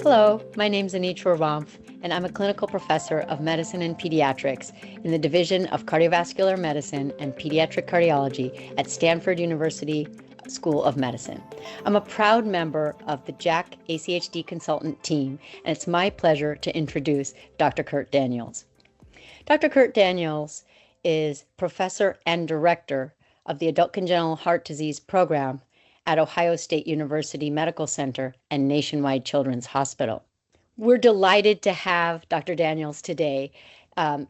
Hello, my name is Anitra Romfh, and I'm a clinical professor of medicine and pediatrics in the Division of Cardiovascular Medicine and Pediatric Cardiology at Stanford University School of Medicine. I'm a proud member of the JACC ACHD Consultant team, and it's my pleasure to introduce Dr. Curt Daniels. Dr. Curt Daniels is professor and director of the Adult Congenital Heart Disease Program at Ohio State University Medical Center and Nationwide Children's Hospital. We're delighted to have Dr. Daniels today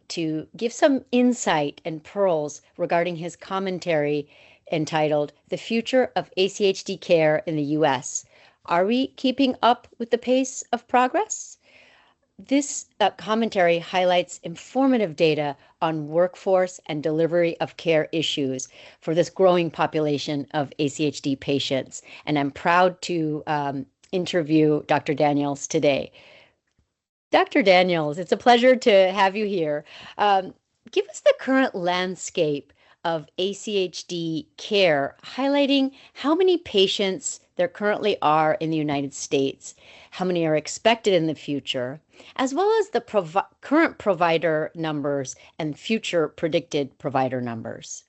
to give some insight and pearls regarding his commentary entitled The Future of ACHD Care in the U.S. Are we keeping up with the pace of progress? This commentary highlights informative data on workforce and delivery of care issues for this growing population of ACHD patients. And I'm proud to interview Dr. Daniels today. Dr. Daniels, it's a pleasure to have you here. Give us the current landscape of ACHD care, highlighting how many patients there currently are in the United States, how many are expected in the future, as well as the current provider numbers and future predicted provider numbers.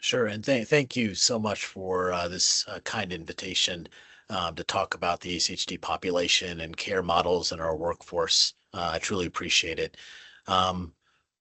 Sure, and thank you so much for this kind invitation to talk about the ACHD population and care models in our workforce. I truly appreciate it.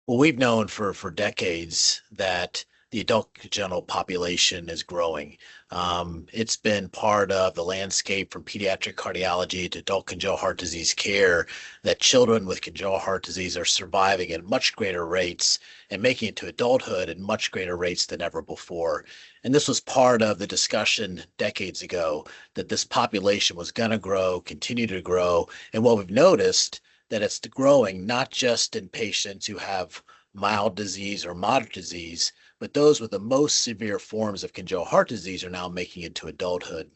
Well, we've known for decades that the adult congenital population is growing. It's been part of the landscape from pediatric cardiology to adult congenital heart disease care that children with congenital heart disease are surviving at much greater rates and making it to adulthood at much greater rates than ever before. And this was part of the discussion decades ago that this population was going to grow, continue to grow. And what we've noticed that it's growing not just in patients who have mild disease or moderate disease, but those with the most severe forms of congenital heart disease are now making it to adulthood.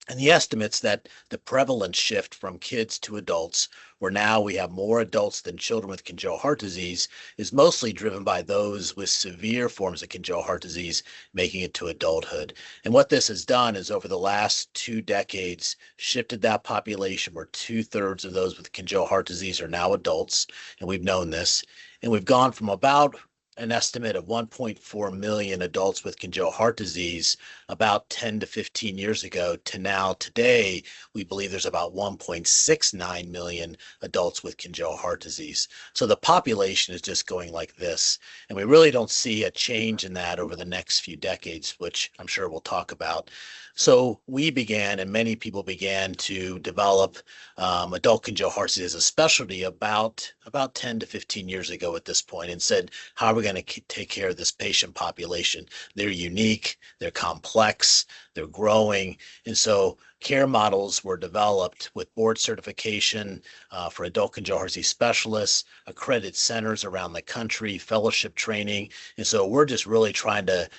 And the estimates that the prevalence shift from kids to adults, where now we have more adults than children with congenital heart disease, is mostly driven by those with severe forms of congenital heart disease making it to adulthood. And what this has done is over the last 2 decades, shifted that population where 2/3 of those with congenital heart disease are now adults, and we've known this. And we've gone from about an estimate of 1.4 million adults with congenital heart disease about 10 to 15 years ago to now today, we believe there's about 1.69 million adults with congenital heart disease. So the population is just going like this. And we really don't see a change in that over the next few decades, which I'm sure we'll talk about. So we began, and many people began to develop adult congenital heart disease as a specialty about 10 to 15 years ago at this point, and said, how are we going to take care of this patient population? They're unique, they're complex, they're growing. And so care models were developed with board certification for adult congenital heart disease specialists, accredited centers around the country, fellowship training. And so we're just really trying to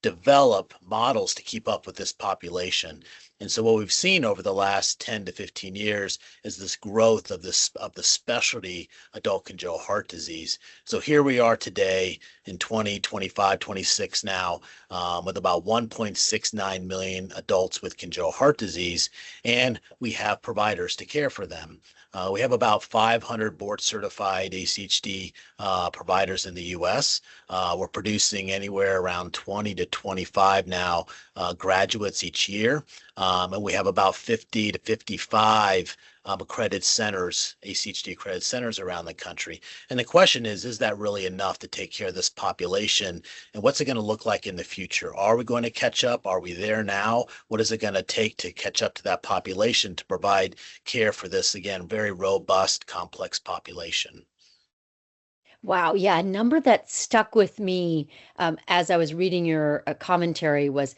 develop models to keep up with this population. And so what we've seen over the last 10 to 15 years is this growth of the specialty adult congenital heart disease. So here we are today in 2025, 26 now, with about 1.69 million adults with congenital heart disease, and we have providers to care for them. We have about 500 board certified ACHD providers in the US. We're producing anywhere around 20 to 25 now graduates each year. And we have about 50 to 55 accredited centers, ACHD accredited centers around the country. And the question is that really enough to take care of this population? And what's it going to look like in the future? Are we going to catch up? Are we there now? What is it going to take to catch up to that population to provide care for this, again, very robust, complex population? Wow, yeah, a number that stuck with me as I was reading your commentary was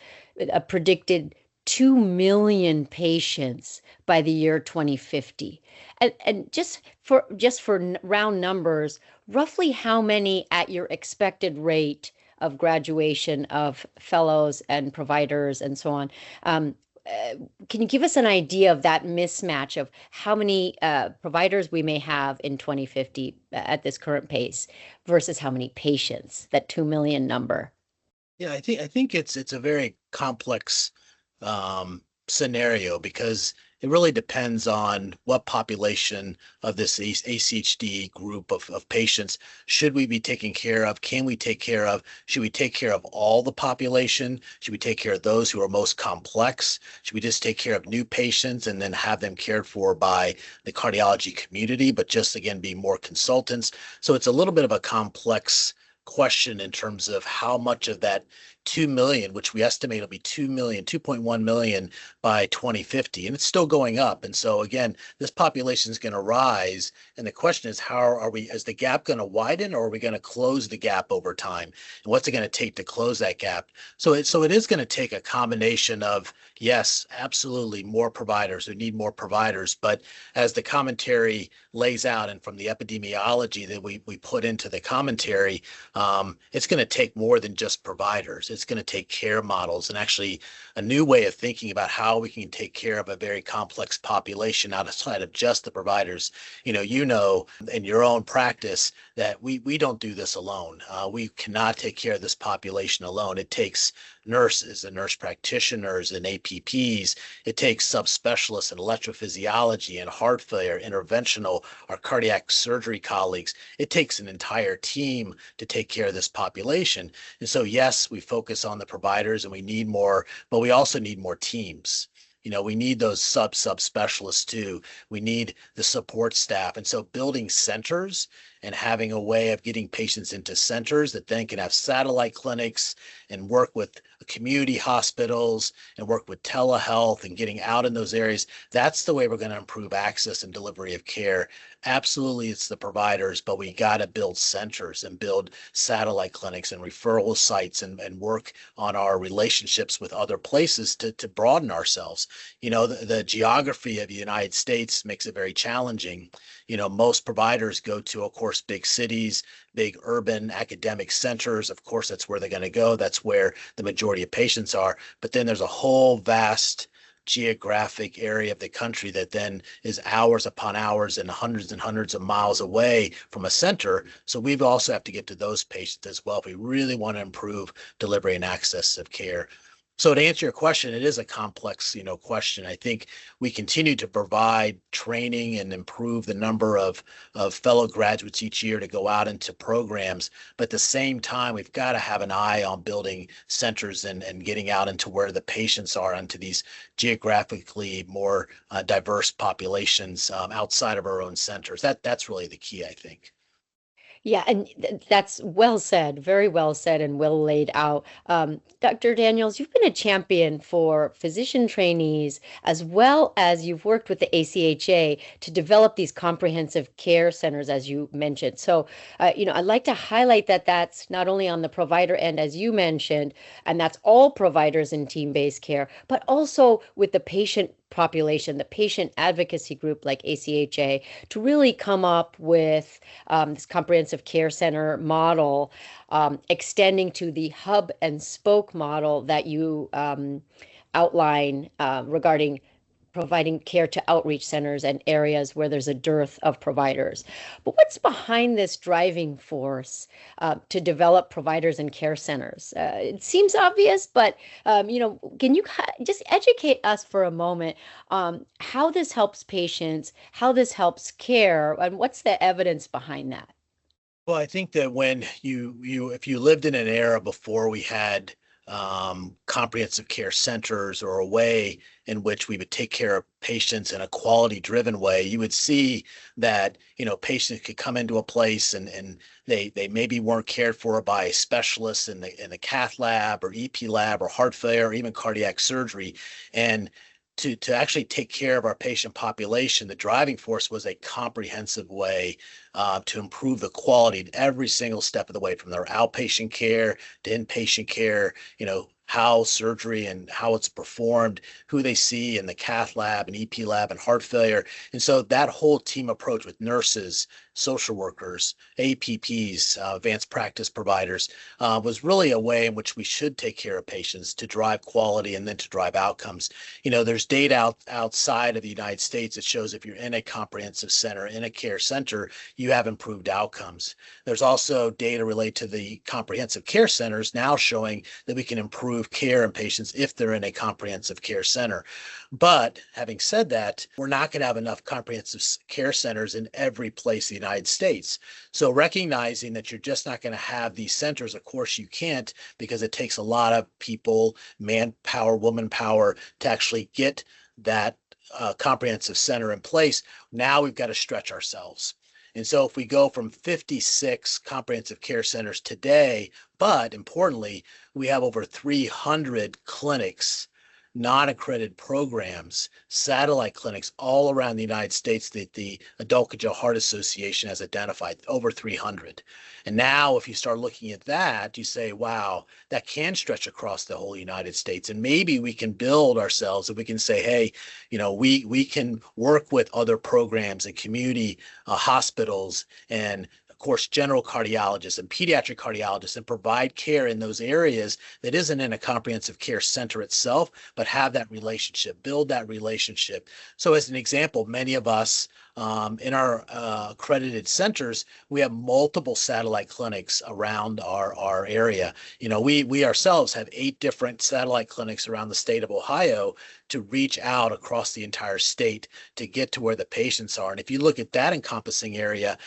a predicted 2 million patients by the year 2050. And just for round numbers, roughly how many at your expected rate of graduation of fellows and providers and so on? Can you give us an idea of that mismatch of how many providers we may have in 2050 at this current pace versus how many patients, that 2 million number? Yeah, I think it's a very complex scenario because it really depends on what population of this ACHD group of patients should we be taking care of? Can we take care of? Should we take care of all the population? Should we take care of those who are most complex? Should we just take care of new patients and then have them cared for by the cardiology community, but just again be more consultants? So it's a little bit of a complex question in terms of how much of that 2 million, which we estimate will be 2 million, 2.1 million by 2050, and it's still going up. And so again, this population is going to rise. And the question is, how are we, is the gap going to widen or are we going to close the gap over time? And what's it going to take to close that gap? So it is going to take a combination of, yes, absolutely more providers. We need more providers. But as the commentary lays out and from the epidemiology that we put into the commentary, it's going to take more than just providers. It's going to take care models and actually a new way of thinking about how we can take care of a very complex population outside of just the providers. You know, in your own practice that we don't do this alone. We cannot take care of this population alone. It takes nurses and nurse practitioners and APPs. It takes subspecialists in electrophysiology and heart failure, interventional, our cardiac surgery colleagues. It takes an entire team to take care of this population. And so, yes, we focus on the providers and we need more, but we also need more teams. You know, we need those subspecialists too. We need the support staff. And so building centers and having a way of getting patients into centers that then can have satellite clinics and work with community hospitals and work with telehealth and getting out in those areas. That's the way we're going to improve access and delivery of care. Absolutely, it's the providers, but we got to build centers and build satellite clinics and referral sites and work on our relationships with other places to broaden ourselves. You know, the geography of the United States makes it very challenging. You know, most providers go to, of course, big cities, big urban academic centers. Of course, that's where they're going to go. That's where the majority of patients are. But then there's a whole vast geographic area of the country that then is hours upon hours and hundreds of miles away from a center. So we also have to get to those patients as well if we really want to improve delivery and access of care. So to answer your question, it is a complex, question. I think we continue to provide training and improve the number of fellow graduates each year to go out into programs. But at the same time, we've got to have an eye on building centers and getting out into where the patients are, into these geographically more diverse populations outside of our own centers. That's really the key, I think. Yeah, and that's well said, very well said, and well laid out. Dr. Daniels, you've been a champion for physician trainees as well as you've worked with the ACHA to develop these comprehensive care centers, as you mentioned. So, I'd like to highlight that that's not only on the provider end, as you mentioned, and that's all providers in team-based care, but also with the patient population, the patient advocacy group like ACHA, to really come up with this comprehensive care center model, extending to the hub and spoke model that you outline regarding providing care to outreach centers and areas where there's a dearth of providers. But what's behind this driving force to develop providers and care centers? It seems obvious, but can you just educate us for a moment how this helps patients, how this helps care, and what's the evidence behind that? Well, I think that when if you lived in an era before we had comprehensive care centers or a way in which we would take care of patients in a quality driven way, you would see that, patients could come into a place and they maybe weren't cared for by specialists in the cath lab or EP lab or heart failure or even cardiac surgery. And to actually take care of our patient population, the driving force was a comprehensive way to improve the quality every single step of the way, from their outpatient care to inpatient care, how surgery and how it's performed, who they see in the cath lab and EP lab and heart failure. And so that whole team approach with nurses, social workers, APPs, advanced practice providers, was really a way in which we should take care of patients to drive quality and then to drive outcomes. There's data outside of the United States that shows if you're in a comprehensive center, in a care center, you have improved outcomes. There's also data related to the comprehensive care centers now showing that we can improve care in patients if they're in a comprehensive care center. But having said that, we're not going to have enough comprehensive care centers in every place in the United States. So recognizing that you're just not going to have these centers, of course you can't, because it takes a lot of people, manpower, woman power, to actually get that comprehensive center in place. Now we've got to stretch ourselves. And so if we go from 56 comprehensive care centers today, but importantly, we have over 300 clinics, non-accredited programs, satellite clinics all around the United States that the Adult Congenital Heart Association has identified, over 300. And now if you start looking at that, you say, wow, that can stretch across the whole United States. And maybe we can build ourselves and we can say, hey, we can work with other programs and community hospitals and of course, general cardiologists and pediatric cardiologists and provide care in those areas that isn't in a comprehensive care center itself, but have that relationship, build that relationship. So as an example, many of us in our accredited centers, we have multiple satellite clinics around our area. We ourselves have 8 different satellite clinics around the state of Ohio to reach out across the entire state to get to where the patients are. And if you look at that encompassing area,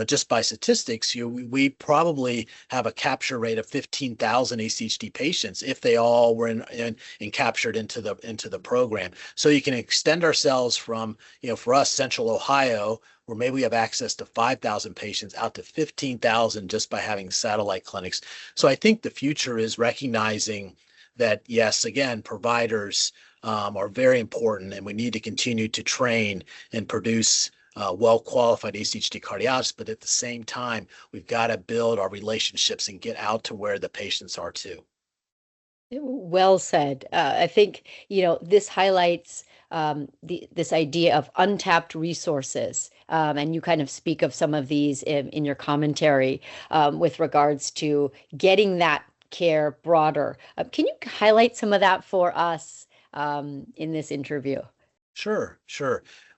just by statistics, we probably have a capture rate of 15,000 ACHD patients if they all were in captured into the program. So you can extend ourselves from, for us, Central Ohio, where maybe we have access to 5,000 patients out to 15,000 just by having satellite clinics. So I think the future is recognizing that, yes, again, providers are very important, and we need to continue to train and produce well-qualified ACHD cardiologists, but at the same time, we've got to build our relationships and get out to where the patients are too. Well said. I think, this highlights this idea of untapped resources. And you kind of speak of some of these in your commentary with regards to getting that care broader. Can you highlight some of that for us in this interview? Sure.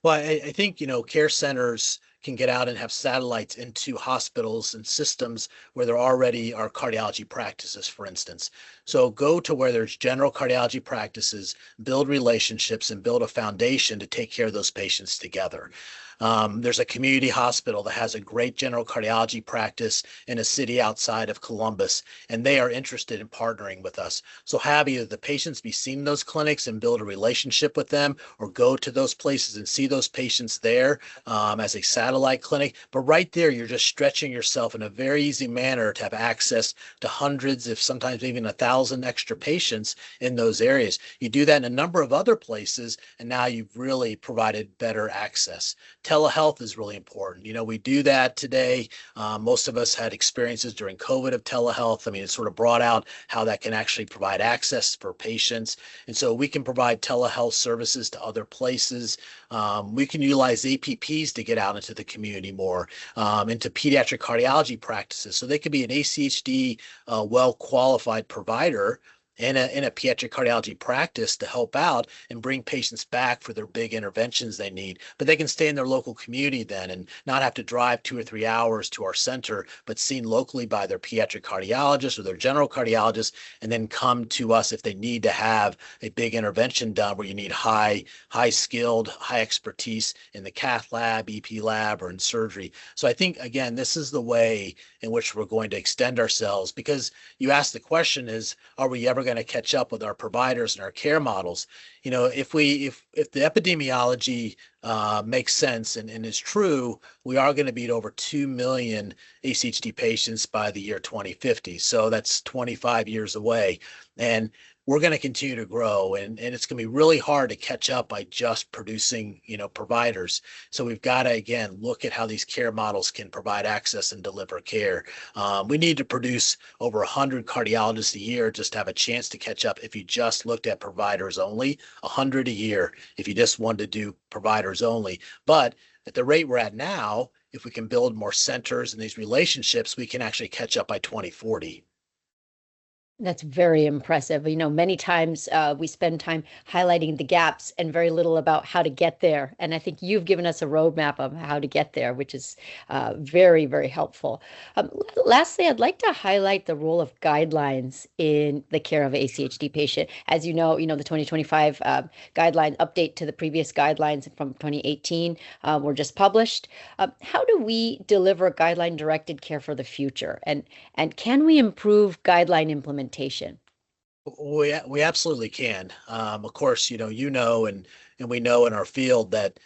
Well, I think, care centers can get out and have satellites into hospitals and systems where there already are cardiology practices, for instance. So go to where there's general cardiology practices, build relationships, and build a foundation to take care of those patients together. There's a community hospital that has a great general cardiology practice in a city outside of Columbus, and they are interested in partnering with us. So have either the patients be seen in those clinics and build a relationship with them, or go to those places and see those patients there as a satellite clinic. But right there, you're just stretching yourself in a very easy manner to have access to hundreds, if sometimes even 1,000 extra patients in those areas. You do that in a number of other places, and now you've really provided better access. Telehealth is really important. We do that today. Most of us had experiences during COVID of telehealth. I mean, it sort of brought out how that can actually provide access for patients. And so we can provide telehealth services to other places. We can utilize APPs to get out into the community more, into pediatric cardiology practices. So they could be an ACHD well-qualified provider in a pediatric cardiology practice to help out and bring patients back for their big interventions they need. But they can stay in their local community then and not have to drive 2 or 3 hours to our center, but seen locally by their pediatric cardiologist or their general cardiologist, and then come to us if they need to have a big intervention done where you need high skilled, high expertise in the cath lab, EP lab, or in surgery. So I think, again, this is the way in which we're going to extend ourselves, because you asked the question is, are we ever going to catch up with our providers and our care models? If the epidemiology makes sense and is true, we are going to be at over 2 million ACHD patients by the year 2050. So that's 25 years away. And we're going to continue to grow, and it's going to be really hard to catch up by just producing, providers. So we've got to, again, look at how these care models can provide access and deliver care. We need to produce over 100 cardiologists a year just to have a chance to catch up if you just looked at providers only, 100 a year if you just wanted to do providers only. But at the rate we're at now, if we can build more centers and these relationships, we can actually catch up by 2040. That's very impressive. Many times we spend time highlighting the gaps and very little about how to get there. And I think you've given us a roadmap of how to get there, which is very, very helpful. Lastly, I'd like to highlight the role of guidelines in the care of ACHD patient. As you know, the 2025 guideline update to the previous guidelines from 2018 were just published. How do we deliver guideline-directed care for the future? And can we improve guideline implementation? We absolutely can. Of course, and we know in our field that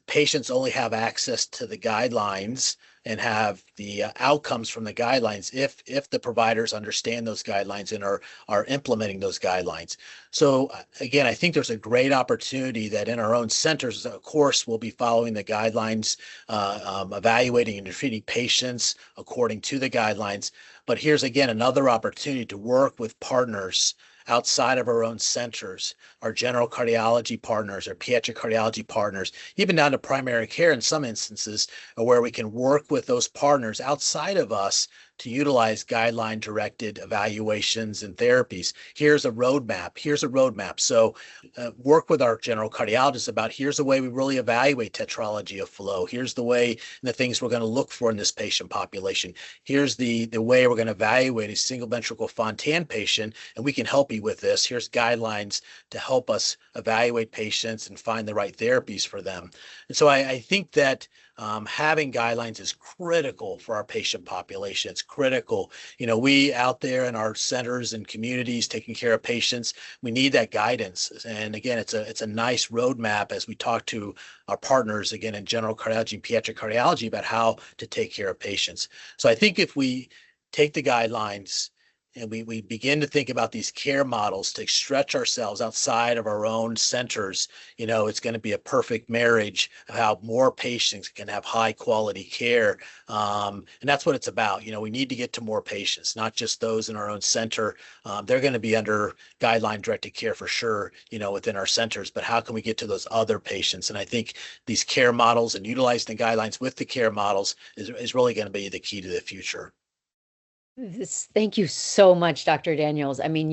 patients only have access to the guidelines and have the outcomes from the guidelines if the providers understand those guidelines and are implementing those guidelines. So again, I think there's a great opportunity that in our own centers, of course, we'll be following the guidelines, evaluating and treating patients according to the guidelines. But here's again another opportunity to work with partners outside of our own centers, our general cardiology partners, our pediatric cardiology partners, even down to primary care in some instances, where we can work with those partners outside of us to utilize guideline-directed evaluations and therapies. Here's a roadmap. So work with our general cardiologists about here's the way we really evaluate tetralogy of flow. Here's the way and the things we're going to look for in this patient population. Here's the way we're going to evaluate a single ventricle Fontan patient, and we can help you with this. Here's guidelines to help us evaluate patients and find the right therapies for them. And so I think that having guidelines is critical for our patient population. It's critical. We out there in our centers and communities taking care of patients, we need that guidance. And again, it's a nice roadmap as we talk to our partners, again, in general cardiology and pediatric cardiology about how to take care of patients. So I think if we take the guidelines and we begin to think about these care models to stretch ourselves outside of our own centers, it's going to be a perfect marriage of how more patients can have high quality care. And that's what it's about. We need to get to more patients, not just those in our own center. They're going to be under guideline directed care for sure, within our centers, but how can we get to those other patients? And I think these care models and utilizing the guidelines with the care models is really going to be the key to the future. Thank you so much, Dr. Daniels. I mean,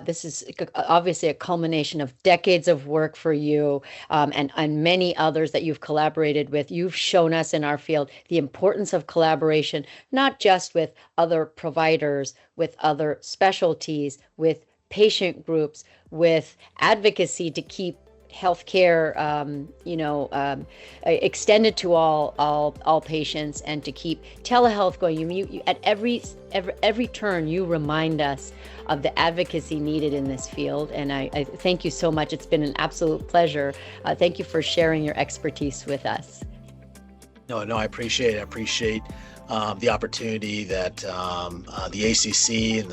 this is obviously a culmination of decades of work for you and many others that you've collaborated with. You've shown us in our field the importance of collaboration, not just with other providers, with other specialties, with patient groups, with advocacy to keep healthcare, extended to all patients, and to keep telehealth going. You at every turn, you remind us of the advocacy needed in this field, and I thank you so much. It's been an absolute pleasure. Thank you for sharing your expertise with us. No, I appreciate it. I appreciate the opportunity that the ACC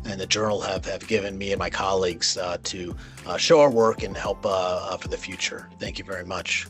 and the journal have given me and my colleagues to show our work and help for the future. Thank you very much.